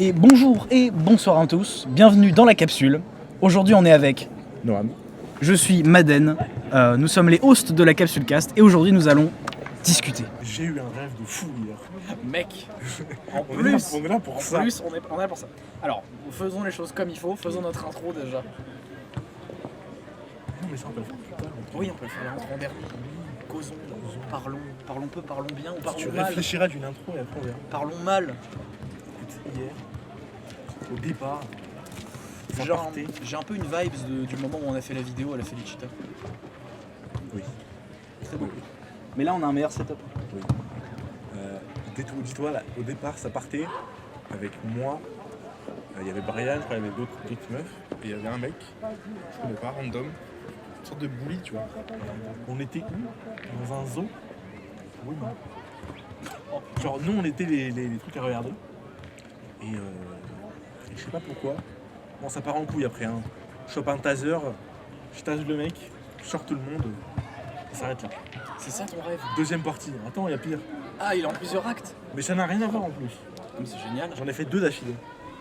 Et bonjour et bonsoir à tous, bienvenue dans la capsule. Aujourd'hui on est avec Noam. Je suis Madden, nous sommes les hosts de la Capsule Cast et aujourd'hui nous allons discuter. J'ai eu un rêve de fou hier. Mec, On est là pour ça. on est là pour ça. Alors, faisons les choses comme il faut, faisons notre intro déjà. Non mais ça on peut le faire plus tard. Oui, on peut faire l'intro en dernier. Causons, parlons peu, parlons bien ou Tu parlons mal. réfléchiras d'une intro et après on verra. Parlons mal. Écoute, hier, au départ, ça Genre, partait. j'ai un peu une vibes du moment où on a fait la vidéo à la Felicita. Oui. Très beau. Mais là on a un meilleur setup. Oui. Dis-toi, là, au départ, ça partait avec moi. Il y avait Brian, je crois, il y avait d'autres meufs. Et il y avait un mec, je connais pas, random. Une sorte de bully, tu vois. On était où? Dans un zoo. Oui, non. Genre, nous, on était les trucs à regarder. Et je sais pas pourquoi. Bon, ça part en couille après. Hein. Je chope un taser, je tase le mec, je sors tout le monde. Ça s'arrête là. C'est ça ton rêve? Deuxième partie. Attends, il y a pire. Ah, il est en plusieurs actes. Mais ça n'a rien à voir en plus. Mais c'est génial. J'en ai fait 2 d'affilée.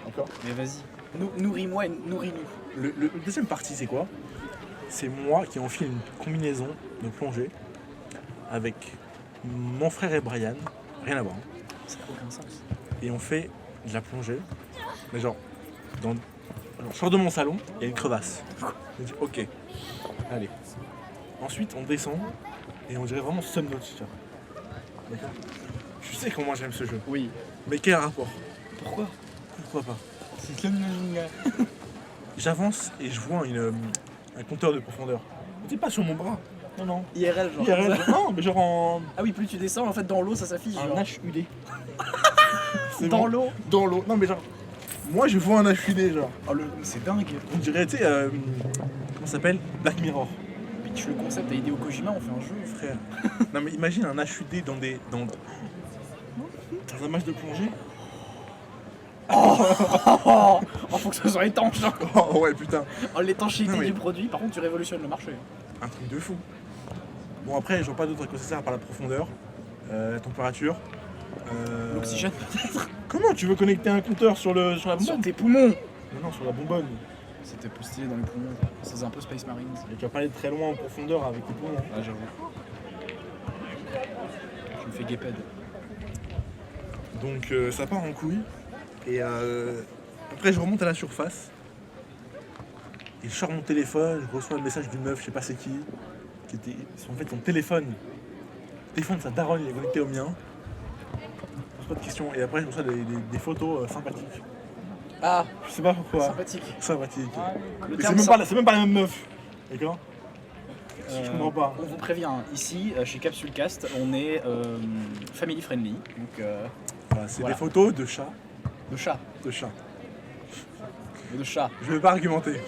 D'accord. Mais vas-y. Nourris-moi et nourris-nous. Le deuxième partie, c'est quoi? C'est moi qui enfile une combinaison de plongée avec mon frère et Brian. Rien à voir. Hein. Ça n'a aucun sens. Et on fait de la plongée. Mais genre, je sors de mon salon, il y a une crevasse. Je dis ok, allez. Ensuite, on descend et on dirait vraiment Subnautica. D'accord. Je sais comment j'aime ce jeu. Oui. Mais quel rapport? Pourquoi? Pourquoi pas? C'est comme J'avance et je vois un compteur de profondeur. C'est pas sur mon bras. Non, non. IRL, genre. IRL, non, mais genre en Ah oui, plus tu descends, en fait, dans l'eau, ça s'affiche. un Genre. HUD. C'est Dans bon. l'eau. Dans l'eau. Non, mais genre, moi je vois un HUD, genre. Oh, c'est dingue. On dirait, tu sais, comment ça s'appelle? Black Mirror. Pitch le concept à Hideo Kojima, on fait un jeu. Frère. Non, mais imagine un HUD dans un match de plongée. Oh, faut que ça soit étanche. Hein. Oh ouais, putain. Oh, l'étanchéité Non, mais- du produit, par contre, tu révolutionnes le marché. Un truc de fou. Bon, après, je vois pas d'autre à quoi ça sert par la profondeur, la température. L'oxygène, peut-être. Comment tu veux connecter un compteur sur la Sur bonbonne? tes poumons. Non, sur la bonbonne. C'était postillé dans les poumons. Ça faisait un peu Space Marines. Et tu vas pas aller très loin en profondeur avec tes poumons. Ah, j'avoue. Je me fais guépède. Donc ça part en couille. Et après je remonte à la surface. Et je sors mon téléphone, je reçois un message d'une meuf, je sais pas c'est qui était. En fait son téléphone. Le téléphone de sa daronne, il est connecté au mien. Je pose pas de questions. Et après je reçois des photos sympathiques. Ah, Je sais pas pourquoi. sympathique. Sympathique. Le Mais terme c'est même pas la même meuf. D'accord. Je comprends pas. On vous prévient, hein, ici, chez Capsule Cast, on est family friendly. Donc, Voilà, c'est Voilà. des photos de chats. de chats. De chats. De chats. Je vais pas argumenter.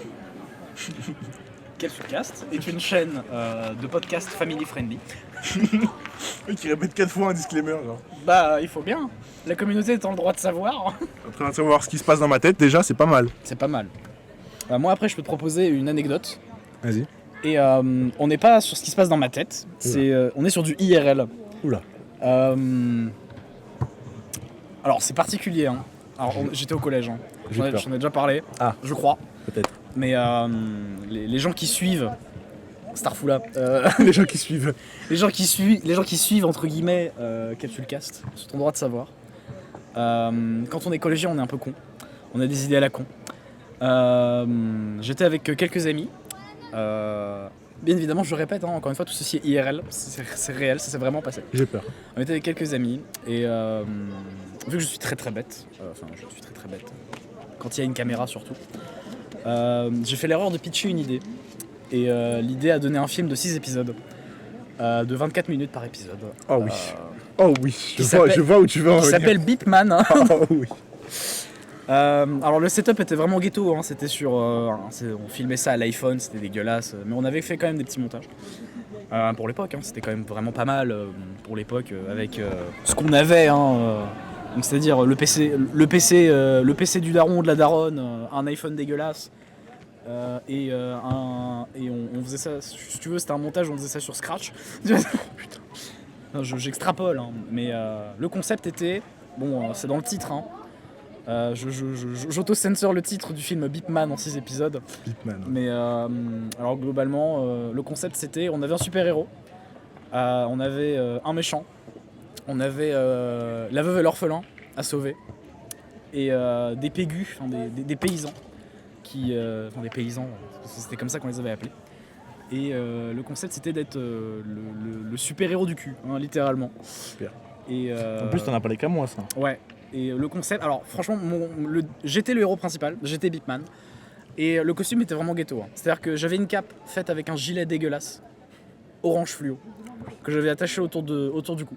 Capsule Cast est une chaîne de podcast family friendly. Oui, qui répète 4 fois un disclaimer, genre. Bah, il faut bien. La communauté est en le droit de savoir. En train de savoir ce qui se passe dans ma tête, déjà, c'est pas mal. C'est pas mal. moi, après, je peux te proposer une anecdote. Vas-y. Et on n'est pas sur ce qui se passe dans ma tête. On est sur du IRL. Oula. Alors, c'est particulier. Hein. Alors, j'étais au collège. Hein. J'ai peur. J'en ai déjà parlé. Ah. Je crois. Peut-être. Mais les gens qui suivent Starfoula, Les gens qui suivent. les gens qui suivent entre guillemets Capsule Cast, c'est ton droit de savoir. Quand on est collégien, on est un peu con. On a des idées à la con. J'étais avec quelques amis. Bien évidemment, je répète, hein, encore une fois, tout ceci est IRL, c'est réel, ça s'est vraiment passé. J'ai peur. On était avec quelques amis et vu que je suis très très bête, quand il y a une caméra surtout, j'ai fait l'erreur de pitcher une idée. Et l'idée a donné un film de 6 épisodes, de 24 minutes par épisode. Oh oui. Oh oui, qui s'appelle- je vois où tu veux en Qui venir. s'appelle Beepman. Hein. Oh oui. Alors le setup était vraiment ghetto, hein. C'était sur, on filmait ça à l'iPhone, c'était dégueulasse, mais on avait fait quand même des petits montages. Pour l'époque, hein, c'était quand même vraiment pas mal pour l'époque avec ce qu'on avait. Hein, donc c'est-à-dire le PC du daron ou de la daronne, un iPhone dégueulasse. Et on faisait ça, si tu veux, c'était un montage, on faisait ça sur Scratch. Putain. Non, j'extrapole, hein, mais le concept était, bon, c'est dans le titre, hein, J'auto-censure le titre du film Beep Man en 6 épisodes. Hitman. Mais alors globalement, le concept c'était, on avait un super-héros, on avait un méchant, on avait la veuve et l'orphelin à sauver, et des pégus, enfin, des paysans, enfin des paysans, c'était comme ça qu'on les avait appelés. Et le concept c'était d'être le super-héros du cul, hein, littéralement. Super. Et, En plus, t'en as parlé qu'à moi, ça. ouais. Et le concept, alors franchement, j'étais le héros principal, j'étais Beepman. Et le costume était vraiment ghetto. Hein. C'est-à-dire que j'avais une cape faite avec un gilet dégueulasse, orange fluo, que j'avais attaché autour du cou.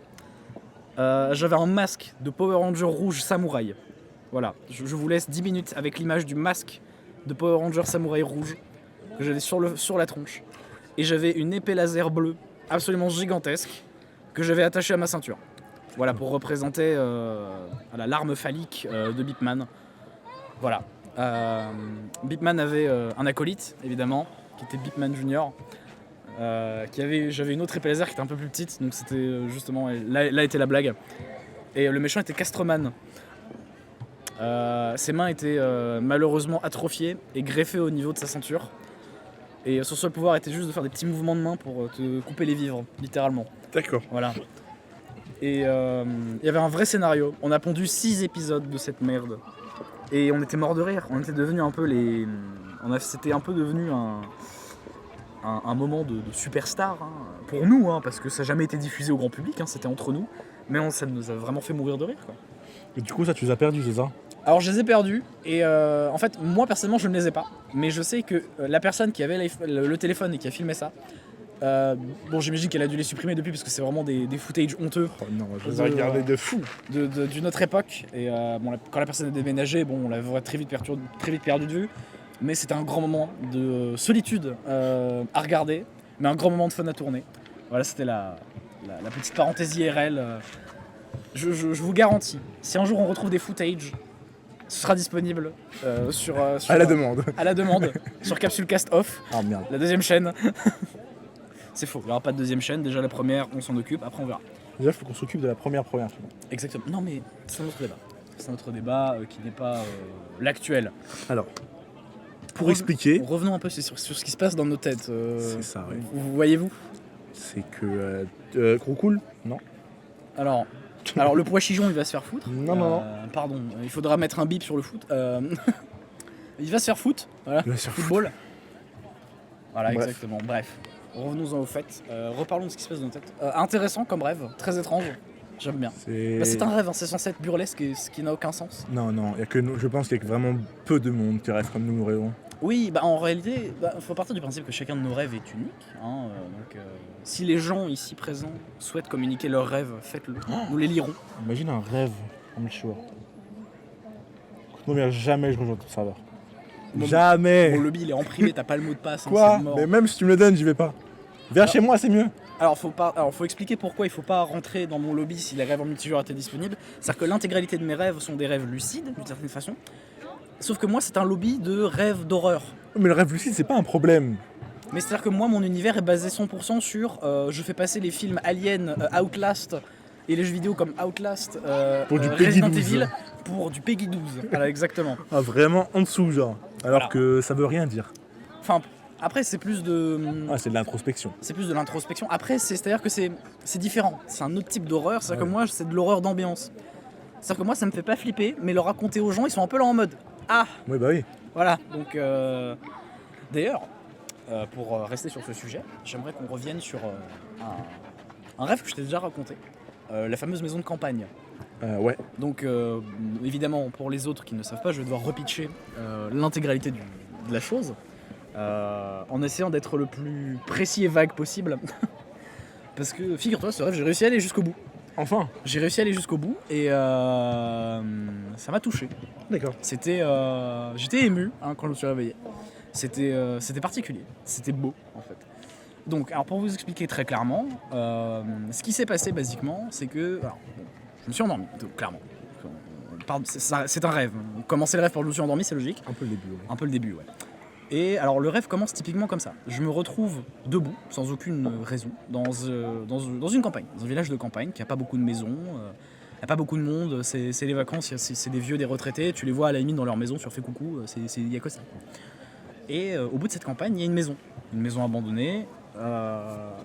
J'avais un masque de Power Ranger rouge samouraï. Voilà, je vous laisse 10 minutes avec l'image du masque de Power Ranger samouraï rouge que j'avais sur la tronche. Et j'avais une épée laser bleue absolument gigantesque que j'avais attachée à ma ceinture. Voilà, pour représenter l'arme phallique de Beepman. Voilà. Beepman avait un acolyte, évidemment, qui était Beepman Junior. J'avais une autre épée laser qui était un peu plus petite, donc c'était justement... Là était la blague. Et le méchant était Castroman. Ses mains étaient malheureusement atrophiées et greffées au niveau de sa ceinture. Et son seul pouvoir était juste de faire des petits mouvements de main pour te couper les vivres, littéralement. D'accord. Voilà. Et il y avait un vrai scénario. On a pondu 6 épisodes de cette merde. Et on était mort de rire. On était devenus un peu les... C'était un peu devenu un moment de superstar. Hein. Pour nous, hein, parce que ça n'a jamais été diffusé au grand public. Hein, c'était entre nous. Mais ça nous a vraiment fait mourir de rire. Quoi. Et du coup, ça, tu les as perdus, c'est ça? Alors je les ai perdus. Et en fait, moi personnellement, je ne les ai pas. Mais je sais que la personne qui avait le téléphone et qui a filmé ça... bon, j'imagine qu'elle a dû les supprimer depuis parce que c'est vraiment des footage honteux. Oh non, je les ai regardés de fou. D'une autre époque. Et bon, quand la personne a déménagé, bon, on l'avait très vite perdu de vue. Mais c'était un grand moment de solitude à regarder, mais un grand moment de fun à tourner. Voilà, c'était la petite parenthèse IRL. Je vous garantis, si un jour on retrouve des footage, ce sera disponible sur À la demande. À la demande sur Capsule Cast Off, Ah merde. la deuxième chaîne. C'est faux, il n'y aura pas de deuxième chaîne. Déjà la première, on s'en occupe, après on verra. Déjà, il faut qu'on s'occupe de la première. Exactement. Non mais c'est un autre débat. C'est un autre débat qui n'est pas l'actuel. Alors, pour expliquer, Revenons un peu sur ce qui se passe dans nos têtes. c'est ça, ouais. Vous voyez-vous? C'est que Gros non. Alors, le pois chichon, il va se faire foutre. Non. Pardon, il faudra mettre un bip sur le foot. Il va se faire foutre. Voilà. Il va se faire Football. Voilà, Bref. exactement. Bref, revenons-en au fait. Reparlons de ce qui se passe dans nos têtes. Intéressant comme rêve, très étrange. J'aime bien. C'est un rêve, hein, c'est censé être burlesque, ce qui n'a aucun sens. Non, y a que nous, je pense qu'il y a vraiment peu de monde qui rêve comme nous rêvons. Oui, bah en réalité, il faut partir du principe que chacun de nos rêves est unique. Hein, donc, si les gens ici présents souhaitent communiquer leurs rêves, faites-le. Nous les lirons. Imagine un rêve comme le choix. Non mais jamais je rejoins ton serveur. Jamais. Mon lobby il est en privé, t'as pas le mot de passe. Quoi? C'est mort. Mais même si tu me le donnes, j'y vais pas. Viens chez moi, c'est mieux. Alors faut expliquer pourquoi il faut pas rentrer dans mon lobby si les rêves en multijoueur étaient disponibles. C'est-à-dire que l'intégralité de mes rêves sont des rêves lucides d'une certaine façon. Sauf que moi c'est un lobby de rêves d'horreur. Mais le rêve lucide, c'est pas un problème. Mais c'est-à-dire que moi mon univers est basé 100% sur je fais passer les films Alien, Outlast et les jeux vidéo comme Outlast, Pour du Peggy Resident 12. Evil pour du Peggy 12. Voilà exactement. Ah, vraiment en dessous, genre. Alors Voilà. que ça veut rien dire. Enfin après c'est plus de Ah, c'est de l'introspection. C'est plus de l'introspection. Après, c'est-à-dire que c'est différent. C'est un autre type d'horreur. C'est-à-dire que moi, c'est de l'horreur d'ambiance. C'est-à-dire que moi, ça me fait pas flipper, mais le raconter aux gens, ils sont un peu là en mode ah, Oui, bah oui. voilà. Donc, d'ailleurs, pour rester sur ce sujet, j'aimerais qu'on revienne sur un rêve que je t'ai déjà raconté. La fameuse maison de campagne. Ouais. Donc, évidemment, pour les autres qui ne savent pas, je vais devoir repitcher l'intégralité de la chose. En essayant d'être le plus précis et vague possible. Parce que, figure-toi, ce rêve, j'ai réussi à aller jusqu'au bout. Enfin. J'ai réussi à aller jusqu'au bout et ça m'a touché. D'accord. J'étais ému hein, quand je me suis réveillé. C'était particulier, c'était beau en fait. Donc, alors pour vous expliquer très clairement, ce qui s'est passé basiquement, c'est que je me suis endormi, clairement. C'est un rêve. Commencer le rêve par je me suis endormi, c'est logique. Un peu le début, ouais. Un peu le début, ouais. Et alors le rêve commence typiquement comme ça. Je me retrouve debout, sans aucune raison, dans une campagne, dans un village de campagne qui n'a pas beaucoup de maisons, a pas beaucoup de monde, c'est les vacances, c'est des vieux, des retraités, tu les vois à la limite dans leur maison, tu leur fais coucou, il y a que ça. Et au bout de cette campagne, il y a une maison abandonnée, la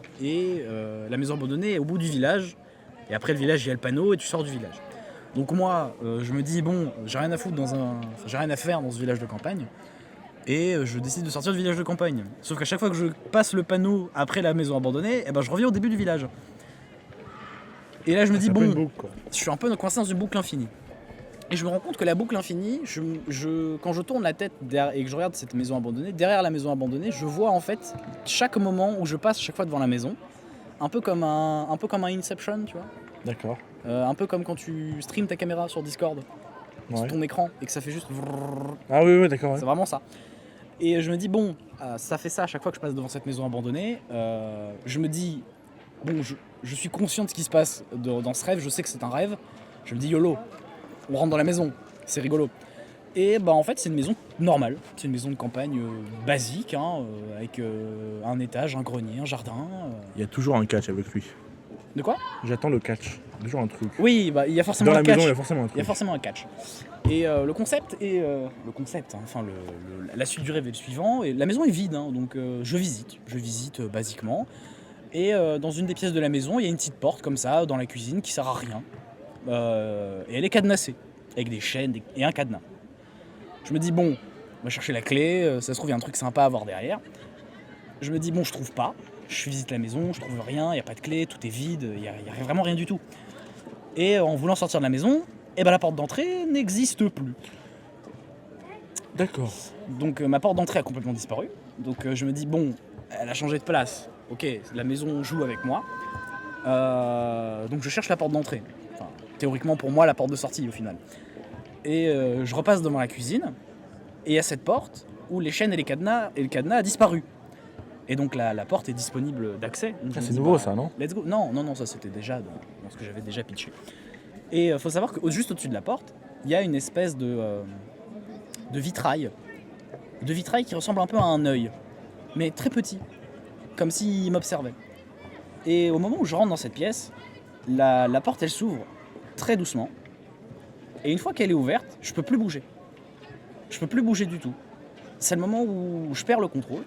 maison abandonnée est au bout du village, et après le village, il y a le panneau, et tu sors du village. Donc moi, je me dis, bon, j'ai rien à faire dans ce village de campagne, et je décide de sortir du village de campagne. Sauf qu'à chaque fois que je passe le panneau après la maison abandonnée, eh ben, je reviens au début du village. Et là je me dis, bon, je suis un peu coincé dans une boucle infinie. Et je me rends compte que la boucle infinie, quand je tourne la tête et que je regarde cette maison abandonnée, derrière la maison abandonnée, je vois en fait chaque moment où je passe chaque fois devant la maison, un peu comme un Inception, tu vois. D'accord. Un peu comme quand tu streams ta caméra sur Discord, sur ton écran, et que ça fait juste... Ah oui, d'accord. C'est vraiment ça. Et je me dis, bon, ça fait ça à chaque fois que je passe devant cette maison abandonnée. Je me dis, bon, je suis conscient de ce qui se passe dans ce rêve, je sais que c'est un rêve. Je me dis, YOLO, on rentre dans la maison, c'est rigolo. Et bah en fait, c'est une maison normale, c'est une maison de campagne basique, avec un étage, un grenier, un jardin. Il y a toujours un catch avec lui. De quoi ? J'attends le catch, toujours un truc. Oui, bah il y a forcément un catch. Dans la maison, il y a forcément un truc. Il y a forcément un catch. Et le concept, la suite du rêve est le suivant. Et la maison est vide, donc je visite basiquement. Et dans une des pièces de la maison, il y a une petite porte comme ça, dans la cuisine, qui sert à rien. Et elle est cadenassée, avec des chaînes et un cadenas. Je me dis, bon, on va chercher la clé, ça se trouve, il y a un truc sympa à voir derrière. Je me dis, bon, je trouve pas. Je visite la maison, je trouve rien, il n'y a pas de clé, tout est vide, il n'y a vraiment rien du tout. Et en voulant sortir de la maison, la porte d'entrée n'existe plus. D'accord. Donc ma porte d'entrée a complètement disparu. Donc je me dis, bon, elle a changé de place. Ok, la maison joue avec moi. Donc je cherche la porte d'entrée. Enfin, théoriquement pour moi, la porte de sortie au final. Et je repasse devant la cuisine. Et il y a cette porte où les chaînes et le cadenas a disparu. Et donc la porte est disponible d'accès. C'est nouveau ça, non ? Let's go. Non, ça c'était déjà dans ce que j'avais déjà pitché. Et il faut savoir que juste au-dessus de la porte, il y a une espèce de vitrail. De vitrail qui ressemble un peu à un œil, mais très petit, comme s'il m'observait. Et au moment où je rentre dans cette pièce, la porte elle s'ouvre très doucement. Et une fois qu'elle est ouverte, je peux plus bouger. Je peux plus bouger du tout. C'est le moment où je perds le contrôle.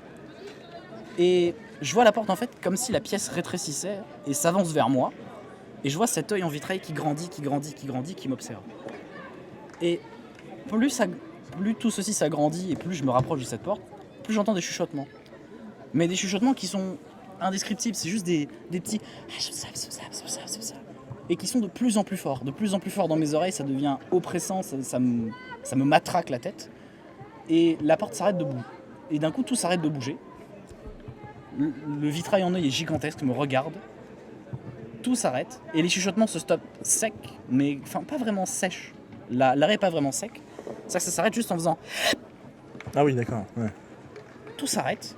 Et je vois la porte en fait comme si la pièce rétrécissait et s'avance vers moi. Et je vois cet œil en vitrail qui grandit, qui m'observe. Et plus tout ceci s'agrandit et plus je me rapproche de cette porte, plus j'entends des chuchotements. Mais des chuchotements qui sont indescriptibles, c'est juste des petits... Et qui sont de plus en plus forts dans mes oreilles, ça devient oppressant, ça me matraque la tête. Et la porte s'arrête de bouger. Et d'un coup, tout s'arrête de bouger. Le vitrail en œil est gigantesque, me regarde. Tout s'arrête et les chuchotements se stoppent sec, mais enfin pas vraiment sèche. L'arrêt est pas vraiment sec. C'est-à-dire que ça s'arrête juste en faisant... Ah oui, d'accord. Ouais. Tout s'arrête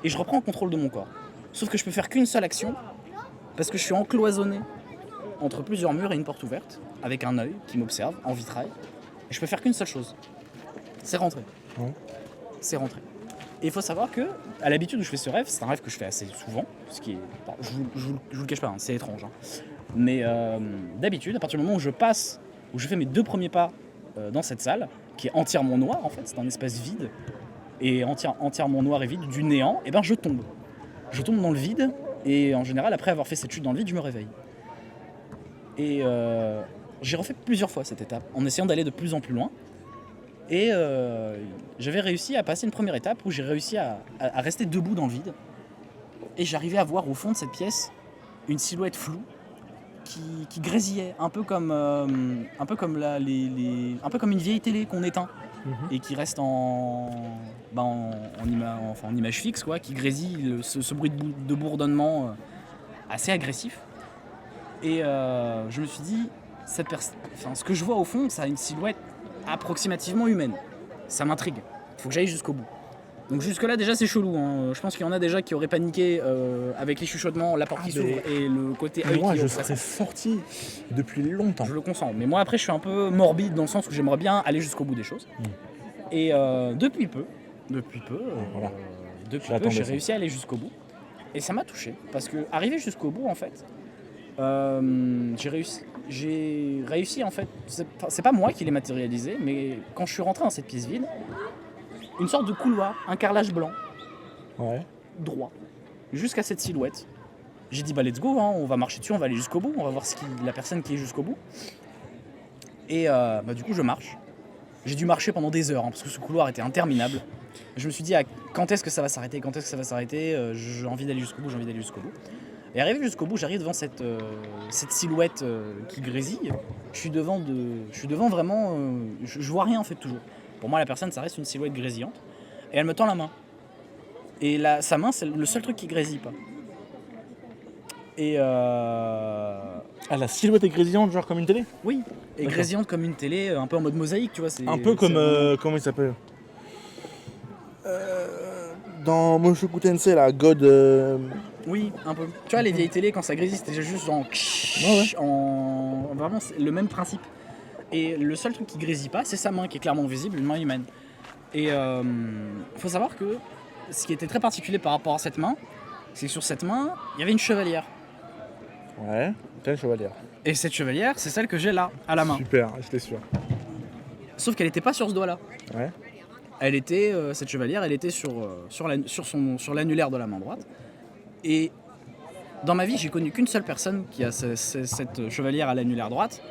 et je reprends le contrôle de mon corps. Sauf que je peux faire qu'une seule action parce que je suis encloisonné entre plusieurs murs et une porte ouverte avec un œil qui m'observe en vitrail. Et je peux faire qu'une seule chose. C'est rentrer. Ouais. C'est rentrer. Et il faut savoir que, à l'habitude où je fais ce rêve, c'est un rêve que je fais assez souvent, ce qui est, je vous le cache pas, c'est étrange. Mais d'habitude, à partir du moment où je fais mes 2 premiers pas dans cette salle, qui est entièrement noire en fait, c'est un espace vide, et entièrement noir et vide, du néant, et ben je tombe. Je tombe dans le vide, et en général, après avoir fait cette chute dans le vide, je me réveille. Et j'ai refait plusieurs fois cette étape, en essayant d'aller de plus en plus loin. Et j'avais réussi à passer une première étape où j'ai réussi à rester debout dans le vide. Et j'arrivais à voir au fond de cette pièce une silhouette floue qui grésillait, un peu comme une vieille télé qu'on éteint et qui reste en image fixe, quoi, qui grésille, ce bruit de bourdonnement assez agressif. Et je me suis dit, ce que je vois au fond, ça a une silhouette approximativement humaine. Ça m'intrigue. Il faut que j'aille jusqu'au bout. Donc jusque là déjà c'est chelou. Je pense qu'il y en a déjà qui auraient paniqué avec les chuchotements, la porte qui s'ouvre et le côté œil qui moi je serais sorti depuis longtemps. Je le consens. Mais moi après je suis un peu morbide dans le sens où j'aimerais bien aller jusqu'au bout des choses. Et depuis peu, j'ai réussi à aller jusqu'au bout. Et ça m'a touché. Parce que arrivé jusqu'au bout en fait, j'ai réussi. j'ai réussi en fait, c'est pas moi qui l'ai matérialisé, mais quand je suis rentré dans cette pièce vide, une sorte de couloir, un carrelage blanc, Ouais. droit, jusqu'à cette silhouette. J'ai dit bah let's go, hein, on va marcher dessus, on va aller jusqu'au bout, on va voir la personne qui est jusqu'au bout. Et bah, du coup je marche. J'ai dû marcher pendant des heures, hein, parce que ce couloir était interminable. Je me suis dit quand est-ce que ça va s'arrêter, j'ai envie d'aller jusqu'au bout, Et arrivé jusqu'au bout, j'arrive devant cette silhouette qui grésille. Je suis devant vraiment, je vois rien en fait toujours. Pour moi la personne ça reste une silhouette grésillante. Et elle me tend la main. Et sa main c'est le seul truc qui grésille pas. Et Ah, la silhouette est grésillante, genre comme une télé? oui, et D'accord. grésillante comme une télé, un peu en mode mosaïque, tu vois. Un peu comme. Comment il s'appelle dans Mushoku Tensei, la God. Oui, un peu. Tu vois, les vieilles télés, quand ça grésille, c'était juste Vraiment, c'est le même principe. Et le seul truc qui grésille pas, c'est sa main, qui est clairement visible, une main humaine. Et faut savoir que ce qui était très particulier par rapport à cette main, c'est que sur cette main, il y avait une chevalière. Ouais, quelle chevalière. Et cette chevalière, c'est celle que j'ai là, à la main. Super, j'étais sûr. Sauf qu'elle n'était pas sur ce doigt-là. Ouais. Elle était, cette chevalière, elle était sur l'annulaire de la main droite. Et dans ma vie, j'ai connu qu'une seule personne qui a cette chevalière à l'annulaire droite.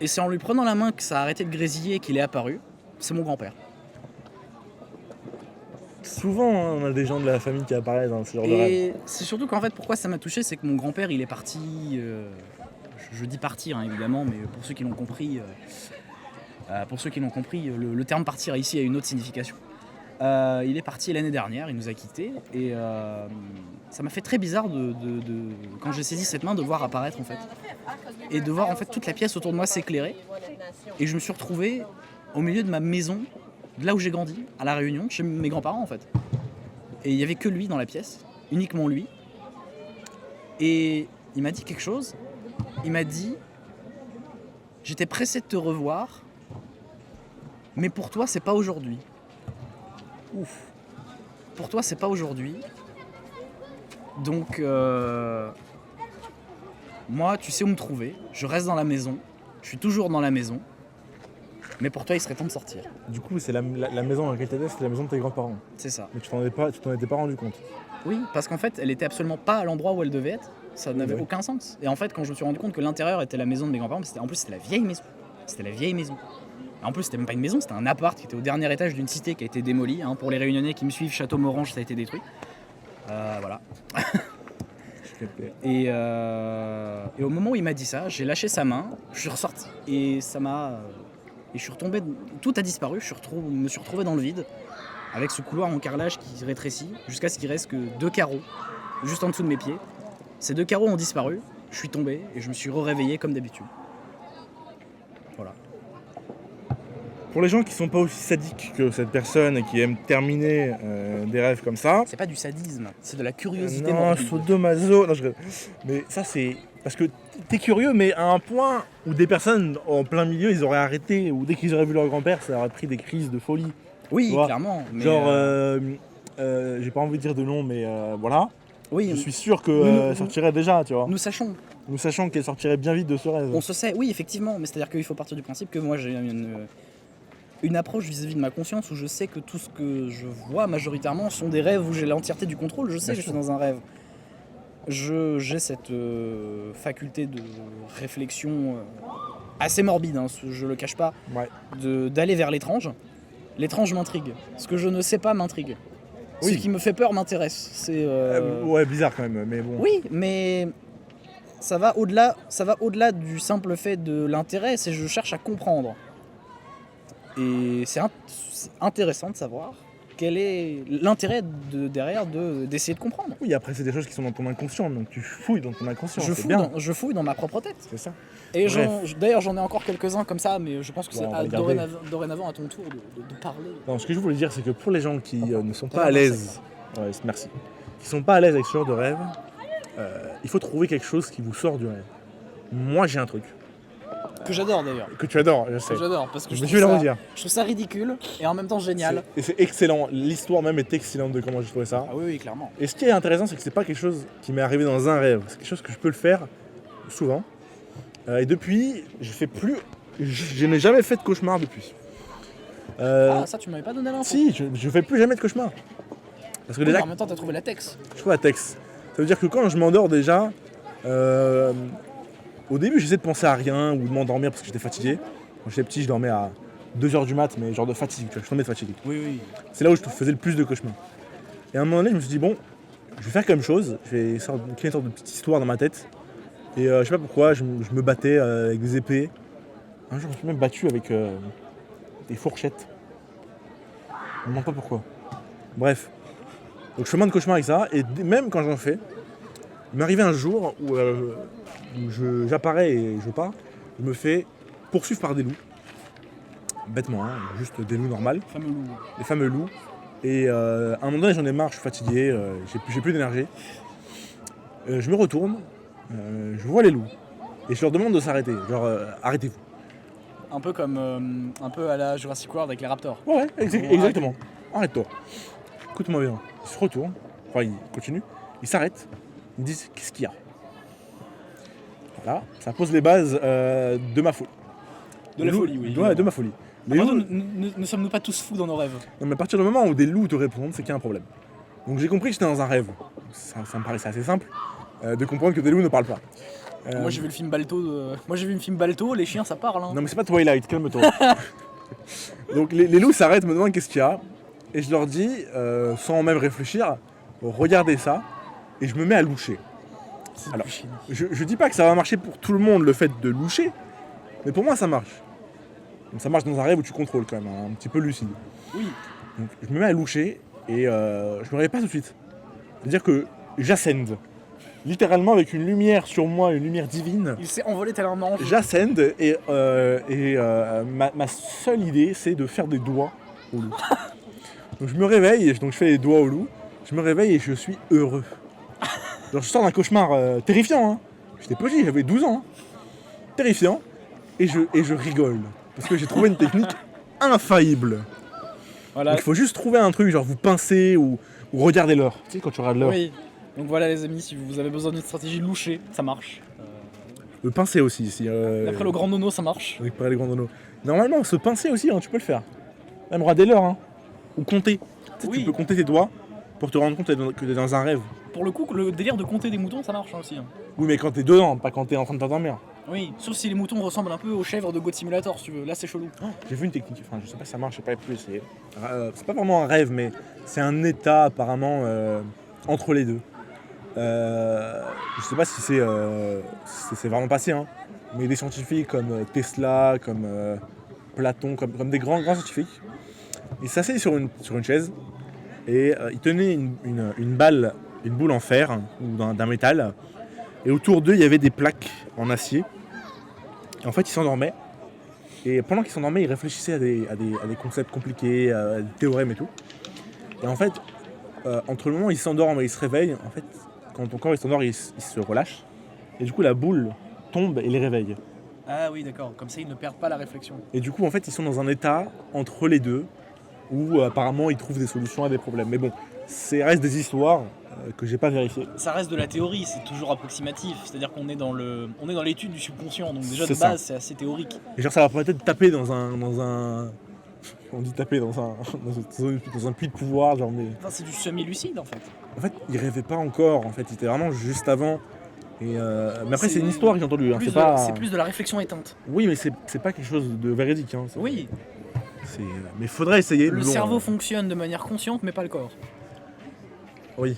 Et c'est en lui prenant la main que ça a arrêté de grésiller et qu'il est apparu. C'est mon grand-père. Souvent, hein, on a des gens de la famille qui apparaissent dans ce genre de rêve. Et c'est surtout qu'en fait, pourquoi ça m'a touché, c'est que mon grand-père, il est parti. Je dis partir, hein, évidemment, mais pour ceux qui l'ont compris, le terme partir ici a une autre signification. Il est parti l'année dernière, il nous a quittés, et ça m'a fait très bizarre quand j'ai saisi cette main de voir apparaître en fait, et de voir en fait toute la pièce autour de moi s'éclairer. Et je me suis retrouvé au milieu de ma maison, de là où j'ai grandi, à La Réunion, chez mes grands-parents en fait. Et il n'y avait que lui dans la pièce, uniquement lui. Et il m'a dit quelque chose. Il m'a dit « J'étais pressé de te revoir, mais pour toi, c'est pas aujourd'hui. » Ouf. Pour toi, c'est pas aujourd'hui. Donc, moi, tu sais où me trouver. Je reste dans la maison. Je suis toujours dans la maison. Mais pour toi, il serait temps de sortir. Du coup, c'est la maison dans laquelle tu étais, c'était la maison de tes grands-parents. C'est ça. Mais tu t'en étais pas rendu compte. Oui, parce qu'en fait, elle était absolument pas à l'endroit où elle devait être. Ça n'avait Oui. aucun sens. Et en fait, quand je me suis rendu compte que l'intérieur était la maison de mes grands-parents, en plus, c'était la vieille maison. C'était la vieille maison. Et en plus, c'était même pas une maison, c'était un appart qui était au dernier étage d'une cité qui a été démolie. Hein. Pour les Réunionnais qui me suivent, Château-Morange, ça a été détruit. Voilà. Et au moment où il m'a dit ça, j'ai lâché sa main, je suis ressorti et ça m'a. Et je suis retombé. Tout a disparu, me suis retrouvé dans le vide, avec ce couloir en carrelage qui rétrécit, jusqu'à ce qu'il reste que 2 carreaux, juste en dessous de mes pieds. Ces 2 carreaux ont disparu, je suis tombé et je me suis réveillé comme d'habitude. Voilà. Pour les gens qui sont pas aussi sadiques que cette personne et qui aiment terminer des rêves comme ça. C'est pas du sadisme, c'est de la curiosité Non, morbide. sadomaso. Non, je rigole. Mais ça, c'est. Parce que t'es curieux, mais à un point où des personnes en plein milieu, ils auraient arrêté, ou dès qu'ils auraient vu leur grand-père, ça aurait pris des crises de folie. Oui, Tu vois, clairement. Mais Genre, j'ai pas envie de dire de nom, mais voilà. oui, Je suis sûr que nous- sortirait déjà, tu vois. nous sachons. Nous sachons qu'elle sortirait bien vite de ce rêve. On se sait, oui, effectivement, mais c'est-à-dire qu'il faut partir du principe que moi j'ai une approche vis-à-vis de ma conscience où je sais que tout ce que je vois majoritairement sont des rêves où j'ai l'entièreté du contrôle. Je sais que je suis dans un rêve. J'ai cette faculté de réflexion assez morbide, hein, je le cache pas, Ouais. d'aller vers l'étrange. L'étrange m'intrigue. Ce que je ne sais pas m'intrigue. Oui. Ce qui me fait peur m'intéresse. C'est Ouais, bizarre quand même, mais bon. oui, mais ça va au-delà du simple fait de l'intérêt, c'est que je cherche à comprendre. Et c'est intéressant de savoir quel est l'intérêt derrière d'essayer de comprendre. Oui, après, c'est des choses qui sont dans ton inconscient, donc tu fouilles dans ton inconscient. Je c'est fouille, bien. je fouille dans ma propre tête. C'est ça. Et Bref. d'ailleurs, j'en ai encore quelques-uns comme ça, mais je pense que Ouais, c'est on va les garder. dorénavant à ton tour de parler. Non, ce que je voulais dire, c'est que pour les gens qui ne sont pas Ah, à l'aise, ouais, merci, qui sont pas à l'aise avec ce genre de rêve, il faut trouver quelque chose qui vous sort du rêve. Moi, j'ai un truc Que j'adore d'ailleurs. que tu adores, je sais. Que j'adore, parce que Je je me trouve suis ça, la dire. je trouve ça ridicule et en même temps génial. Et c'est excellent. L'histoire même est excellente de comment j'ai trouvé ça. Ah oui, clairement. Et ce qui est intéressant, c'est que c'est pas quelque chose qui m'est arrivé dans un rêve. C'est quelque chose que je peux le faire souvent. Et depuis, je n'ai jamais fait de cauchemar depuis. Ah, ça, tu m'avais pas donné l'info. Si, je fais plus jamais de cauchemar. Parce que Oui, déjà, mais en même temps, t'as trouvé la texte. je trouve la texte. Ça veut dire que quand je m'endors déjà, au début j'essaie de penser à rien ou de m'endormir parce que j'étais fatigué. Quand j'étais petit, je dormais à 2h du mat, mais genre de fatigue, tu vois, je tombais de fatigue. Oui, oui. C'est là où je faisais le plus de cauchemars. Et à un moment donné, je me suis dit, bon, je vais faire comme chose, je vais créer une sorte de petite histoire dans ma tête. Et je sais pas pourquoi, je me battais avec des épées. Un jour, je me suis même battu avec des fourchettes. Je ne demande pas pourquoi. Bref. Donc je fais moins de cauchemars avec ça, et même quand j'en fais, il m'est arrivé un jour où, j'apparais et je pars, je me fais poursuivre par des loups. Bêtement, hein, juste des loups normales, Fameux loup. les fameux loups. Et à un moment donné, j'en ai marre, je suis fatigué, j'ai plus d'énergie. Je me retourne, je vois les loups, et je leur demande de s'arrêter, genre arrêtez-vous. Un peu comme un peu à la Jurassic World avec les raptors. Ouais, exactement. Arrête-toi. Écoute-moi bien. Ils se retournent, enfin ils continuent, ils s'arrêtent, ils me disent qu'est-ce qu'il y a. Voilà, ça pose les bases de ma folie. De la folie, oui. Ouais, de ma folie. Les Après, loups- ne sommes-nous pas tous fous dans nos rêves? Non, mais à partir du moment où des loups te répondent, c'est qu'il y a un problème. Donc j'ai compris que j'étais dans un rêve. Ça me paraissait assez simple de comprendre que des loups ne parlent pas. Moi j'ai vu le film Balto. Moi j'ai vu le film Balto, les chiens ça parle. Hein. Non mais c'est pas Twilight, calme-toi. Donc les loups s'arrêtent, me demandent qu'est-ce qu'il y a. Et je leur dis, sans même réfléchir, regardez ça. Et je me mets à loucher. C'est Alors, plus chiant. Je dis pas que ça va marcher pour tout le monde le fait de loucher, mais pour moi ça marche. Donc, ça marche dans un rêve où tu contrôles quand même, hein, un petit peu lucide. Oui. Donc je me mets à loucher et je me réveille pas tout de suite. C'est-à-dire que j'ascende. Littéralement avec une lumière sur moi, une lumière divine. Il s'est envolé tel un ange. J'ascende et ma seule idée c'est de faire des doigts au loup. Donc je me réveille, et donc je fais des doigts au loup, je me réveille et je suis heureux. Genre je sors d'un cauchemar terrifiant, hein. J'étais petit, j'avais 12 ans. Hein. Terrifiant. Et je rigole. Parce que j'ai trouvé une technique infaillible. Voilà. Donc il faut juste trouver un truc, genre vous pincez ou regardez l'heure. Tu sais quand tu regardes l'heure. Oui. Donc voilà les amis, si vous avez besoin d'une stratégie louchée, ça marche. Le pincer aussi ici. Après le grand nono ça marche. Récupérer les grands donos. Normalement, se pincer aussi, hein, tu peux le faire. Même regarder l'heure, hein. Ou compter. Tu sais, Oui. tu peux compter tes doigts pour te rendre compte que t'es dans un rêve. Pour le coup, le délire de compter des moutons ça marche hein, aussi. Hein. Oui, mais quand t'es dedans, pas quand t'es en train de t'endormir. Oui, sauf si les moutons ressemblent un peu aux chèvres de Goat Simulator si tu veux, là c'est chelou. J'ai vu une technique, enfin je sais pas si ça marche, j'ai pas pu essayer. C'est pas vraiment un rêve, mais c'est un état apparemment entre les deux. Je sais pas si c'est vraiment passé, hein, mais des scientifiques comme Tesla, comme Platon, comme des grands scientifiques, ils s'asseyaient sur une chaise et ils tenaient une balle, une boule en fer hein, ou d'un métal, et autour d'eux il y avait des plaques en acier. Et en fait ils s'endormaient. Et pendant qu'ils s'endormaient, ils réfléchissaient à des concepts compliqués, à des théorèmes et tout. Et en fait, entre le moment où ils s'endorment et ils se réveillent, en fait, quand ton corps il s'endort, il se relâche. Et du coup, la boule tombe et les réveille. Ah oui d'accord, comme ça ils ne perdent pas la réflexion. Et du coup, en fait, ils sont dans un état entre les deux, où apparemment ils trouvent des solutions à des problèmes. Mais bon, c'est reste des histoires que j'ai pas vérifiées. Ça reste de la théorie, c'est toujours approximatif, c'est-à-dire qu'on est dans l'étude du subconscient, donc déjà de C'est ça. base c'est assez théorique. Et genre, ça va peut-être taper dans un... On dit taper dans un puits de pouvoir, genre, mais... Enfin c'est du semi-lucide en fait. En fait, il rêvait pas encore, en fait, il était vraiment juste avant. Et mais après, c'est une histoire que j'ai entendue. Hein. C'est plus de la réflexion éteinte. Oui, mais c'est pas quelque chose de véridique. Hein. Oui, Mais faudrait essayer. le mais bon, cerveau fonctionne de manière consciente mais pas le corps. Oui.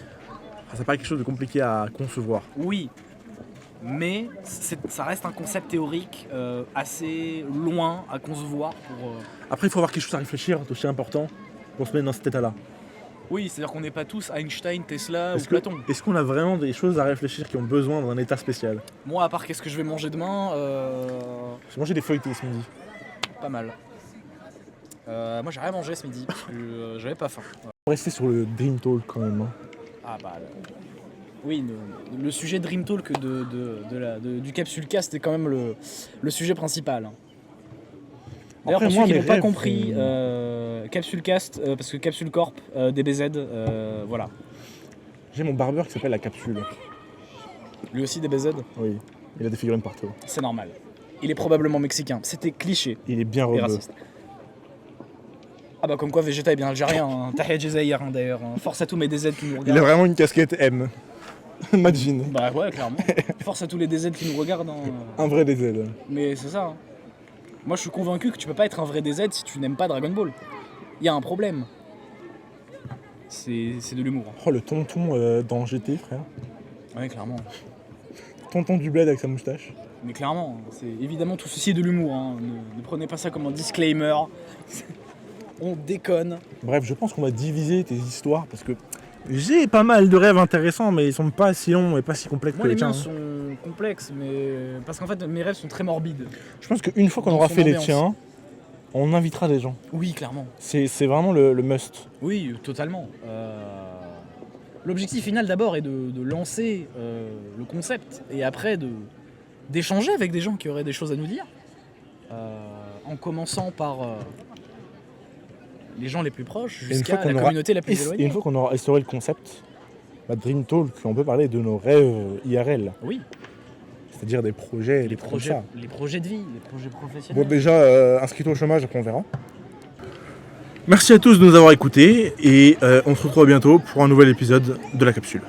C'est pas quelque chose de compliqué à concevoir. Oui, mais ça reste un concept théorique assez loin à concevoir pour... Après, il faut avoir quelque chose à réfléchir, c'est aussi important, pour se mettre dans cet état-là. Oui, c'est-à-dire qu'on n'est pas tous Einstein, Tesla ou Platon. Est-ce qu'on a vraiment des choses à réfléchir qui ont besoin d'un état spécial? Moi, à part qu'est-ce que je vais manger demain, J'ai mangé des feuilletés ce midi. pas mal. Moi, j'ai rien mangé ce midi, parce que j'avais pas faim. On va rester sur le Dream Talk quand même. Hein. Ah bah... Oui, le sujet Dream Talk du Capsule Cast est quand même le sujet principal. D'ailleurs, Après, pour moi, ceux qui mes n'ont pas rêves, compris, Capsule Cast, parce que Capsule Corp, DBZ, voilà. J'ai mon barbeur qui s'appelle La Capsule. Lui aussi DBZ. Oui. Il a des figurines partout. C'est normal. Il est probablement mexicain. C'était cliché Il est bien et rebeu. raciste. Ah bah comme quoi Vegeta est bien algérien, hein. Tahia Jazair d'ailleurs. Hein. Force à tous mes DZ qui nous Il regardent. a vraiment une casquette M. Imagine. Bah ouais, clairement. Force à tous les DZ qui nous regardent. Hein. Un vrai DZ. Mais c'est ça. Hein. Moi je suis convaincu que tu peux pas être un vrai DZ si tu n'aimes pas Dragon Ball. Il y a un problème. C'est de l'humour. Oh, le tonton dans GT, frère. Ouais, clairement. Tonton du bled avec sa moustache. Mais clairement, c'est évidemment tout ceci est de l'humour. Hein. Ne prenez pas ça comme un disclaimer. On déconne. Bref, je pense qu'on va diviser tes histoires parce que j'ai pas mal de rêves intéressants, mais ils sont pas si longs et pas si complexes Moi que les les tiens. miens sont complexes, mais parce qu'en fait mes rêves sont très morbides. Je pense qu'une fois qu'on Dans aura son fait les ambiance. tiens, on invitera des gens. Oui, clairement. C'est vraiment le must. Oui, totalement. L'objectif final d'abord est de lancer le concept et après d'échanger avec des gens qui auraient des choses à nous dire. En commençant par les gens les plus proches Et une jusqu'à fois qu'on la aura communauté la plus Et éloignée. une fois qu'on aura instauré le concept, bah, Dream Talk, on peut parler de nos rêves IRL, Oui, c'est-à-dire des projets, des trucs comme ça. les projets de vie, les projets professionnels. Bon, déjà, inscris-toi au chômage, après on verra. Merci à tous de nous avoir écoutés et on se retrouve bientôt pour un nouvel épisode de la capsule.